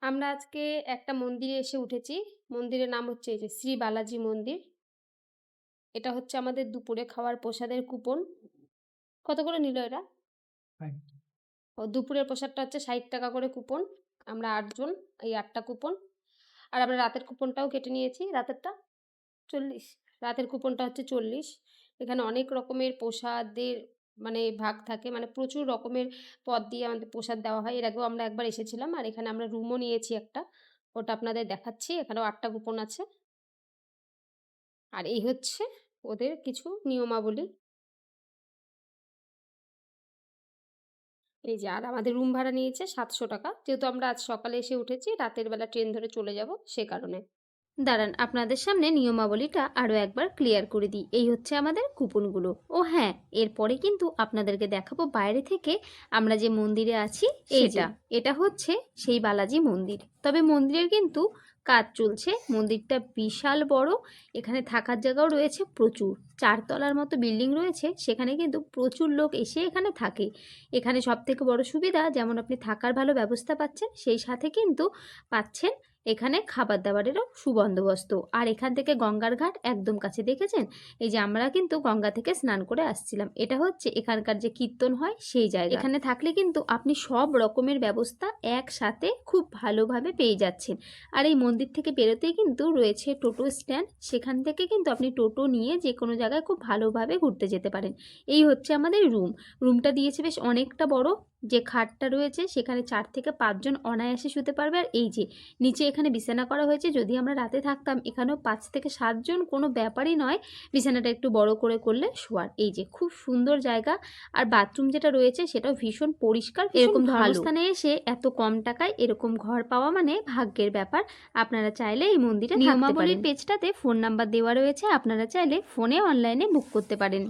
আমরা আজকে একটা মন্দিরে এসে উঠেছি। মন্দিরের নাম হচ্ছে এই যে শ্রী বালাজি মন্দির। এটা হচ্ছে আমাদের দুপুরে খাওয়ার প্রসাদের কুপন। কত করে নিল এরা? রাইট। ও দুপুরের প্রসাদটা হচ্ছে ৳৬০ করে কুপন। আমরা ৮ জন, এই ৮ টা কুপন। আর আমরা রাতের কুপনটাও কেটে নিয়েছি। রাতেরটা ৪০। রাতের কুপনটা হচ্ছে ৪০। এখানে অনেক রকমের প্রসাদের মানে ভাগ থাকে। মানে প্রচুর রকমের পদ দিয়ে আমাদের প্রসাদ দেওয়া হয়। এর আগেও আমরা একবার এসেছিলাম। আর এখানে আমরা রুমও নিয়েছি একটা। ওটা আপনাদের দেখাচ্ছি। এখানেও ৮ টা কুপন আছে। আর এই হচ্ছে ওদের কিছু নিয়মাবলী। এই যে আর আমাদের রুম ভাড়া নিয়েছে ৳৭০০। যেহেতু আমরা আজ সকালে এসে উঠেছি, রাতের বেলা ট্রেন ধরে চলে যাব সে কারণে। দাঁড়ান, আপনাদের সামনে নিয়মাবলীটা আরও একবার ক্লিয়ার করে দিই। এই হচ্ছে আমাদের কুপনগুলো। ও হ্যাঁ, এরপরে কিন্তু আপনাদেরকে দেখাবো বাইরে থেকে আমরা যে মন্দিরে আছি সেটা। এটা হচ্ছে সেই বালাজি মন্দির। তবে মন্দিরের কিন্তু কাজ চলছে। মন্দিরটা বিশাল বড়। এখানে থাকার জায়গাও রয়েছে প্রচুর। ৪ তলার মতো বিল্ডিং রয়েছে। সেখানে কিন্তু প্রচুর লোক এসে এখানে থাকে। এখানে সবথেকে বড় সুবিধা যেমন আপনি থাকার ভালো ব্যবস্থা পাচ্ছেন, সেই সাথে কিন্তু পাচ্ছেন এখানে খাবার-দাবারেরও সুবন্দোবস্ত। আর এখান থেকে গঙ্গার ঘাট একদম কাছে। দেখেছেন? এই যে আমরা কিন্তু গঙ্গা থেকে স্নান করে আসছিলাম। এটা হচ্ছে এখানকার যে কীর্তন হয় সেই জায়গা। এখানে থাকলে কিন্তু আপনি সব রকমের ব্যবস্থা একসাথে খুব ভালোভাবে পেয়ে যাচ্ছেন। আর এই মন্দির থেকে বেরোতেই কিন্তু রয়েছে টোটো স্ট্যান্ড। সেখান থেকে কিন্তু আপনি টোটো নিয়ে যেকোনো জায়গায় খুব ভালোভাবে ঘুরতে যেতে পারেন। এই হচ্ছে আমাদের রুম। রুমটা দিয়েছে বেশ অনেকটা বড়। যে খাটটা রয়েছে সেখানে ৪ থেকে ৫ জন অনায়াসে শুতে পারবে। আর এই যে নিচে এখানে বিছানা করা হয়েছে। যদি আমরা রাতে থাকতাম এখানেও ৫ থেকে ৭ জন কোনো ব্যাপারই নয়। বিছানাটা একটু বড় করে করলে শোয়ার। এই যে খুব সুন্দর জায়গা। আর বাথরুম যেটা রয়েছে সেটাও ভীষণ পরিষ্কার, এরকম ধর্মস্থানে এসে এত কম টাকায় এরকম ঘর পাওয়া মানে ভাগ্যের ব্যাপার। আপনারা চাইলে এই মন্দিরে থাকতে পারেন। নিয়মাবলীর পেজটাতে ফোন নাম্বার দেওয়া রয়েছে। আপনারা চাইলে ফোনে অনলাইনে বুক করতে পারেন।